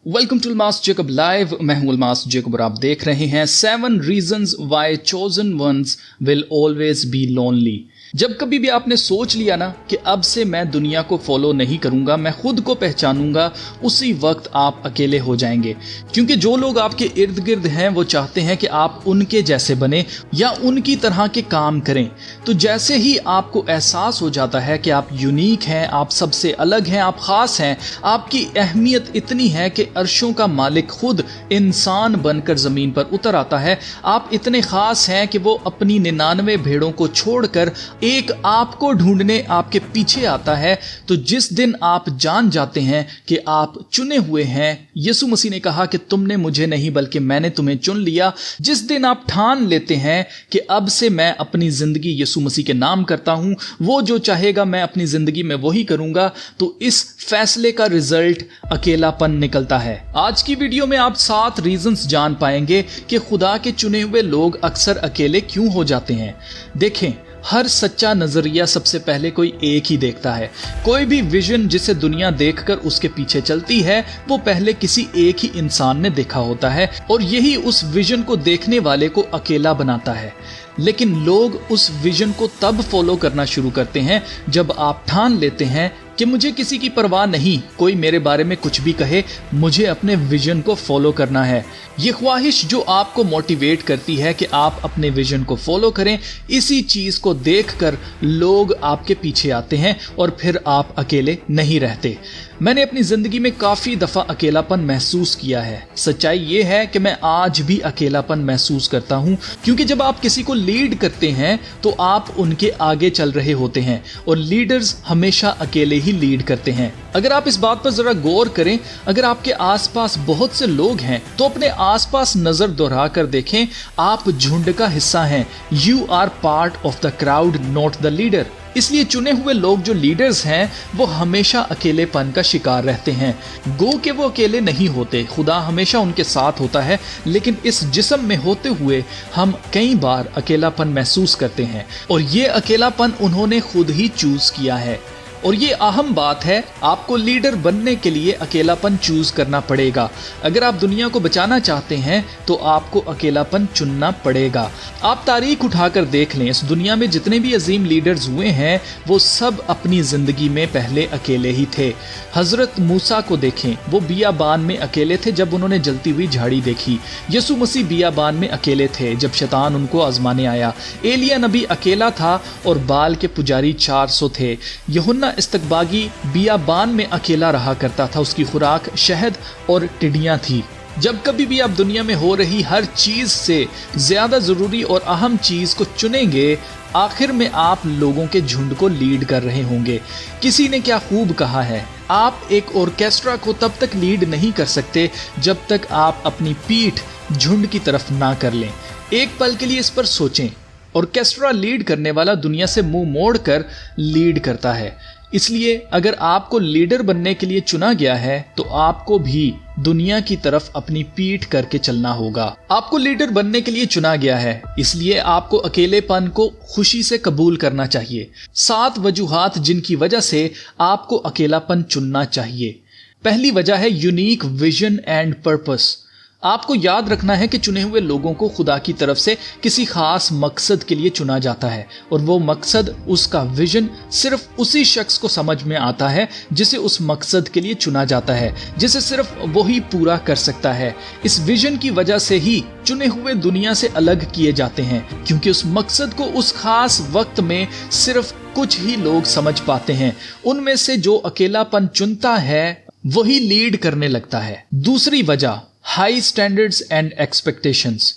Welcome to Almas Jacob live. मैं हूं Almas Jacob और आप देख रहे हैं 7 reasons why chosen ones will always be lonely. जब कभी भी आपने सोच लिया ना कि अब से मैं दुनिया को फॉलो नहीं करूंगा, मैं खुद को पहचानूंगा, उसी वक्त आप अकेले हो जाएंगे। क्योंकि जो लोग आपके इर्द गिर्द हैं वो चाहते हैं कि आप उनके जैसे बने या उनकी तरह के काम करें। तो जैसे ही आपको एहसास हो जाता है कि आप यूनिक हैं, आप सबसे अलग हैं, आप खास हैं, आपकी अहमियत इतनी है कि अर्शों का मालिक खुद इंसान बनकर जमीन पर उतर आता है, आप इतने खास हैं कि वो अपनी 99 भेड़ों को छोड़कर एक आपको ढूंढने आपके पीछे आता है। तो जिस दिन आप जान जाते हैं कि आप चुने हुए हैं, यीशु मसीह ने कहा कि तुमने मुझे नहीं बल्कि मैंने तुम्हें चुन लिया, जिस दिन आप ठान लेते हैं कि अब से मैं अपनी जिंदगी यीशु मसीह के नाम करता हूं, वो जो चाहेगा मैं अपनी जिंदगी में वही करूंगा, तो इस फैसले का रिजल्ट अकेलापन निकलता है। आज की वीडियो में आप 7 रीजंस जान पाएंगे कि खुदा के चुने हुए लोग अक्सर अकेले क्यों हो जाते हैं। देखें, हर सच्चा नजरिया सबसे पहले कोई एक ही देखता है। कोई भी विजन जिसे दुनिया देखकर उसके पीछे चलती है, वो पहले किसी एक ही इंसान ने देखा होता है और यही उस विजन को देखने वाले को अकेला बनाता है। लेकिन लोग उस विजन को तब फॉलो करना शुरू करते हैं जब आप ठान लेते हैं कि मुझे किसी की परवाह नहीं, कोई मेरे बारे में कुछ भी कहे, मुझे अपने विजन को फॉलो करना है। ये ख्वाहिश जो आपको मोटिवेट करती है कि आप अपने विजन को फॉलो करें, इसी चीज को देखकर लोग आपके पीछे आते हैं और फिर आप अकेले नहीं रहते। मैंने अपनी जिंदगी में काफी दफा अकेलापन महसूस किया है। सच्चाई ये है कि मैं आज भी अकेलापन महसूस करता हूँ, क्योंकि जब आप किसी को लीड करते हैं तो आप उनके आगे चल रहे होते हैं और लीडर्स हमेशा अकेले ही लीड करते हैं। अगर आप इस बात पर जरा गौर करें, अगर आपके आसपास बहुत से लोग हैं तो अपने आसपास नजर दोहरा कर देखें, आप झुंड का हिस्सा हैं। You are part of the crowd, not the leader. इसलिए चुने हुए लोग जो लीडर्स हैं वो हमेशा अकेलेपन का शिकार रहते हैं। गो के वो अकेले नहीं होते, खुदा हमेशा उनके साथ होता है, लेकिन इस जिस्म में होते हुए हम कई बार अकेलापन महसूस करते हैं और ये अकेलापन उन्होंने खुद ही चूज किया है। और ये अहम बात है, आपको लीडर बनने के लिए अकेलापन चूज करना पड़ेगा। अगर आप दुनिया को बचाना चाहते हैं तो आपको अकेलापन चुनना पड़ेगा। आप तारीख उठाकर देख लें, इस दुनिया में जितने भी अजीम लीडर्स हुए हैं वो सब अपनी जिंदगी में पहले अकेले ही थे। हजरत मूसा को देखें, वो बियाबान में अकेले थे जब उन्होंने जलती हुई झाड़ी देखी। यीशु मसीह बियाबान में अकेले थे जब शैतान उनको आजमाने आया। एलिया नबी अकेला था और बाल के पुजारी 400 थे। यूहन्ना इस्तकबागी बियाबान में अकेला रहा करता था, उसकी खुराक शहद और टिड्डियां थी। जब कभी भी आप दुनिया में हो रही हर चीज से ज्यादा जरूरी और अहम चीज को चुनेंगे, आखिर में आप लोगों के झुंड को लीड कर रहे होंगे। किसी ने क्या खूब कहा है, आप एक ऑर्केस्ट्रा को तब तक लीड नहीं कर सकते जब तक आप अपनी पीठ झुंड की तरफ ना कर लें। एक पल के लिए इस पर सोचें। ऑर्केस्ट्रा लीड करने वाला दुनिया से मुंह मोड़कर लीड करता है। इसलिए अगर आपको लीडर बनने के लिए चुना गया है तो आपको भी दुनिया की तरफ अपनी पीठ करके चलना होगा। आपको लीडर बनने के लिए चुना गया है, इसलिए आपको अकेलेपन को खुशी से कबूल करना चाहिए। 7 वजूहात जिनकी वजह से आपको अकेलापन चुनना चाहिए। पहली वजह है यूनिक विजन एंड पर्पस। आपको याद रखना है कि चुने हुए लोगों को खुदा की तरफ से किसी खास मकसद के लिए चुना जाता है और वो मकसद, उसका विजन सिर्फ उसी शख्स को समझ में आता है जिसे उस मकसद के लिए चुना जाता है, जिसे सिर्फ वही पूरा कर सकता है। इस विजन की वजह से ही चुने हुए दुनिया से अलग किए जाते हैं, क्योंकि उस मकसद को उस खास वक्त में सिर्फ कुछ ही लोग समझ पाते हैं। उनमें से जो अकेलापन चुनता है वही लीड करने लगता है। दूसरी वजह, हाई स्टैंडर्ड्स एंड एक्सपेक्टेशंस।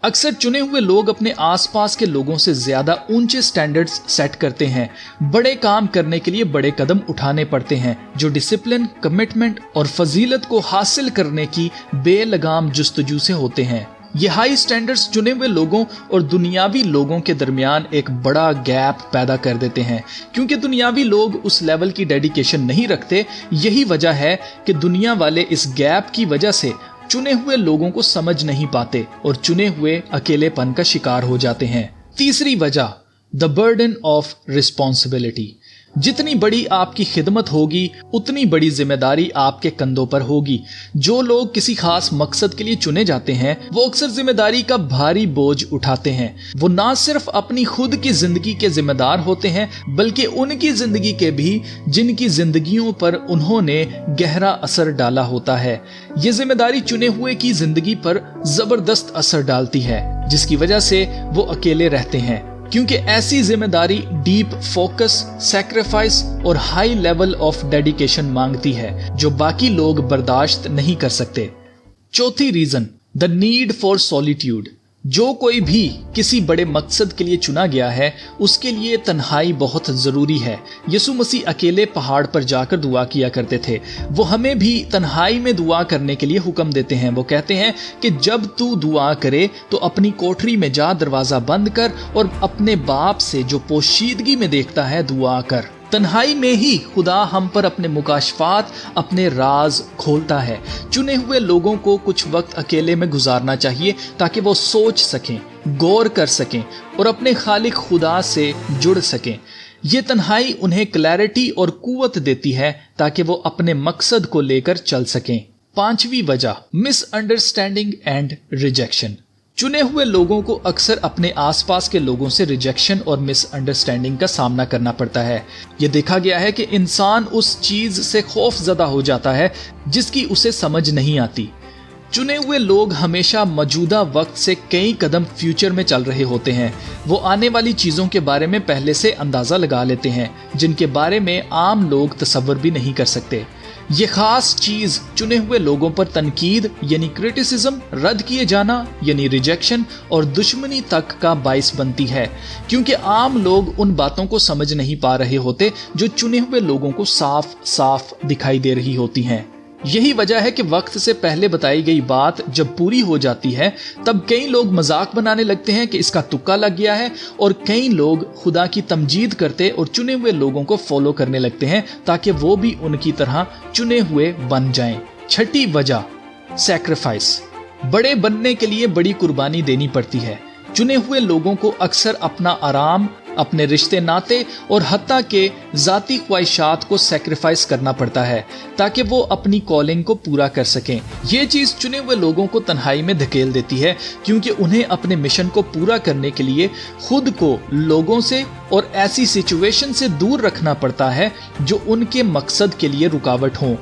अक्सर चुने हुए लोग अपने आसपास के लोगों से ज्यादा ऊंचे स्टैंडर्ड्स सेट करते हैं। बड़े काम करने के लिए बड़े कदम उठाने पड़ते हैं, जो डिसिप्लिन, कमिटमेंट और फजीलत को हासिल करने की बेलगाम जुस्तजू से होते हैं। ये हाई स्टैंडर्ड्स चुने हुए लोगों और दुनियावी लोगों के दरमियान एक बड़ा गैप पैदा कर देते हैं, क्योंकि दुनियावी लोग उस लेवल की डेडिकेशन नहीं रखते। यही वजह है कि दुनिया वाले इस गैप की वजह से चुने हुए लोगों को समझ नहीं पाते और चुने हुए अकेलेपन का शिकार हो जाते हैं। तीसरी वजह, द बर्डन ऑफ रिस्पॉन्सिबिलिटी। जितनी बड़ी आपकी खिदमत होगी उतनी बड़ी जिम्मेदारी आपके कंधों पर होगी। जो लोग किसी खास मकसद के लिए चुने जाते हैं वो अक्सर जिम्मेदारी का भारी बोझ उठाते हैं। वो ना सिर्फ अपनी खुद की जिंदगी के जिम्मेदार होते हैं बल्कि उनकी जिंदगी के भी जिनकी जिंदगियों पर उन्होंने गहरा असर डाला होता है। ये जिम्मेदारी चुने हुए की जिंदगी पर जबरदस्त असर डालती है जिसकी वजह से वो अकेले रहते हैं, क्योंकि ऐसी जिम्मेदारी डीप फोकस, सैक्रिफाइस और हाई लेवल ऑफ डेडिकेशन मांगती है जो बाकी लोग बर्दाश्त नहीं कर सकते। चौथी reason, the need for solitude. जो कोई भी किसी बड़े मकसद के लिए चुना गया है उसके लिए तन्हाई बहुत जरूरी है। यीशु मसीह अकेले पहाड़ पर जाकर दुआ किया करते थे। वो हमें भी तन्हाई में दुआ करने के लिए हुक्म देते हैं। वो कहते हैं कि जब तू दुआ करे तो अपनी कोठरी में जा, दरवाजा बंद कर और अपने बाप से जो पोशीदगी में देखता है दुआ कर। तन्हाई में ही खुदा हम पर अपने मुकाशफात, अपने राज खोलता है। चुने हुए लोगों को कुछ वक्त अकेले में गुजारना चाहिए ताकि वो सोच सकें, गौर कर सकें और अपने खालिक खुदा से जुड़ सकें। ये तन्हाई उन्हें क्लैरिटी और कुव्वत देती है ताकि वो अपने मकसद को लेकर चल सकें। पांचवी वजह, मिसअंडरस्टैंडिंग एंड रिजेक्शन। चुने हुए लोगों को अक्सर अपने आसपास के लोगों से रिजेक्शन और मिसअंडरस्टैंडिंग का सामना करना पड़ता है। यह देखा गया है कि इंसान उस चीज से खौफजदा हो जाता है जिसकी उसे समझ नहीं आती। चुने हुए लोग हमेशा मौजूदा वक्त से कई कदम फ्यूचर में चल रहे होते हैं। वो आने वाली चीजों के बारे में पहले से अंदाजा लगा लेते हैं जिनके बारे में आम लोग तसव्वुर भी नहीं कर सकते। ये खास चीज चुने हुए लोगों पर तनकीद यानी क्रिटिसिज्म, रद्द किए जाना यानी रिजेक्शन और दुश्मनी तक का बाइस बनती है, क्योंकि आम लोग उन बातों को समझ नहीं पा रहे होते जो चुने हुए लोगों को साफ साफ दिखाई दे रही होती हैं। यही वजह है कि वक्त से पहले बताई गई बात जब पूरी हो जाती है तब कई लोग मजाक बनाने लगते हैं कि इसका तुक्का लग गया है, और कई लोग खुदा की तमजीद करते और चुने हुए लोगों को फॉलो करने लगते हैं ताकि वो भी उनकी तरह चुने हुए बन जाएं। छठी वजह, सैक्रिफाइस। बड़े बनने के लिए बड़ी कुर्बानी देनी पड़ती है। चुने हुए लोगों को अक्सर अपना आराम, अपने रिश्ते नाते और हत्ता के जाती ख्वाहिशात को सैक्रिफाइस करना पड़ता है ताकि वो अपनी कॉलिंग को पूरा कर सकें। ये चीज चुने हुए लोगों को तन्हाई में धकेल देती है, क्योंकि उन्हें अपने मिशन को पूरा करने के लिए खुद को लोगों से और ऐसी सिचुएशन से दूर रखना पड़ता है जो उनके मकसद के लिए रुकावट हो।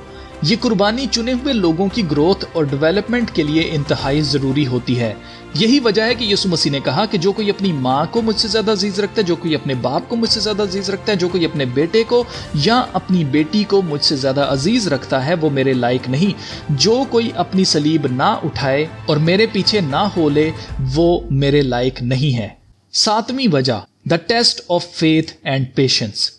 ये कुर्बानी चुने हुए लोगों की ग्रोथ और डेवलपमेंट के लिए इंतहाई जरूरी होती है। यही वजह है कि यीशु मसीह ने कहा कि जो कोई अपनी माँ को मुझसे ज्यादा अजीज रखता है, जो कोई अपने बाप को मुझसे ज्यादा अजीज रखता है, जो कोई अपने बेटे को या अपनी बेटी को मुझसे ज्यादा अजीज रखता है वो मेरे लायक नहीं। जो कोई अपनी सलीब ना उठाए और मेरे पीछे ना हो ले वो मेरे लायक नहीं है। सातवीं वजह, the test of faith and patience.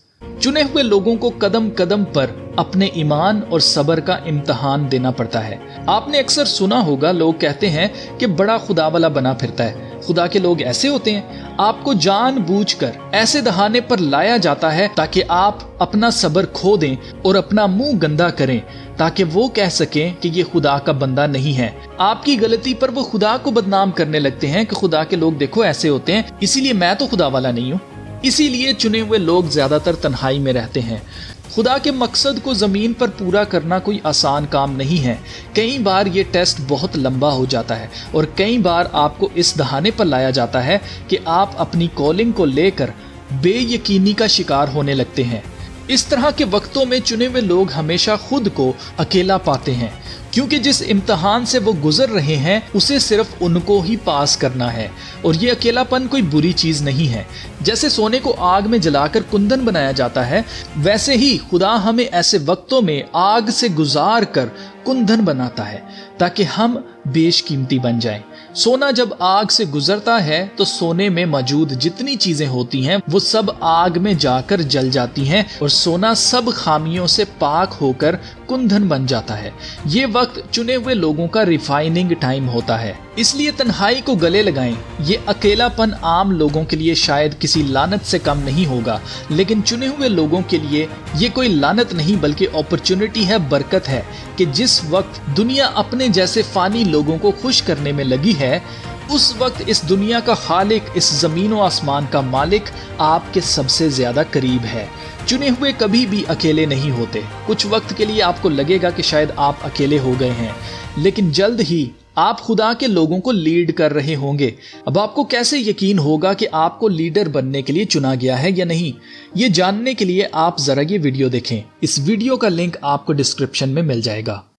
चुने हुए लोगों को कदम कदम पर अपने ईमान और सब्र का इम्तहान देना पड़ता है। आपने अक्सर सुना होगा लोग कहते हैं कि बड़ा खुदा वाला बना फिरता है। खुदा के लोग ऐसे होते हैं। आपको जानबूझकर ऐसे दहाने पर लाया जाता है ताकि आप अपना सब्र खो दें और अपना मुंह गंदा करें ताकि वो कह सकें कि ये खुदा का बंदा नहीं है। आपकी गलती पर वो खुदा को बदनाम करने लगते हैं कि खुदा के लोग देखो ऐसे होते हैं, इसीलिए मैं तो खुदा वाला नहीं हूँ। इसीलिए चुने हुए लोग ज्यादातर तन्हाई में रहते हैं। खुदा के मकसद को जमीन पर पूरा करना कोई आसान काम नहीं है। कई बार ये टेस्ट बहुत लंबा हो जाता है और कई बार आपको इस दहाने पर लाया जाता है कि आप अपनी कॉलिंग को लेकर बेयकीनी का शिकार होने लगते हैं। इस तरह के वक्तों में चुने हुए लोग हमेशा खुद को अकेला पाते हैं, क्योंकि जिस इम्तहान से वो गुजर रहे हैं उसे सिर्फ उनको ही पास करना है। और ये अकेलापन कोई बुरी चीज नहीं है। जैसे सोने को आग में जलाकर कुंदन बनाया जाता है, वैसे ही खुदा हमें ऐसे वक्तों में आग से गुजार कर कुंदन बनाता है ताकि हम बेशकीमती बन जाएं। सोना जब आग से गुजरता है तो सोने में मौजूद जितनी चीजें होती हैं वो सब आग में जाकर जल जाती हैं और सोना सब खामियों से पाक होकर कुंदन बन जाता है। ये वक्त चुने हुए लोगों का रिफाइनिंग टाइम होता है। इसलिए तन्हाई को गले लगाएं। ये अकेलापन आम लोगों के लिए शायद किसी लानत से कम नहीं होगा, लेकिन चुने हुए लोगों के लिए ये कोई लानत नहीं बल्कि अपॉर्चुनिटी है, बरकत है कि जिस वक्त दुनिया अपने जैसे फानी लोगों को खुश करने में लगी है, उस वक्त इस दुनिया का खालिक, इस जमीन और आसमान का मालिक आपके सबसे ज्यादा करीब है। चुने हुए कभी भी अकेले नहीं होते। कुछ वक्त के लिए आपको लगेगा कि शायद आप अकेले हो गए हैं, लेकिन जल्द ही आप खुदा के लोगों को लीड कर रहे होंगे। अब आपको कैसे यकीन होगा कि आपको लीडर बनने के लिए चुना गया है या नहीं? ये जानने के लिए आप जरा ये वीडियो देखें। इस वीडियो का लिंक आपको डिस्क्रिप्शन में मिल जाएगा।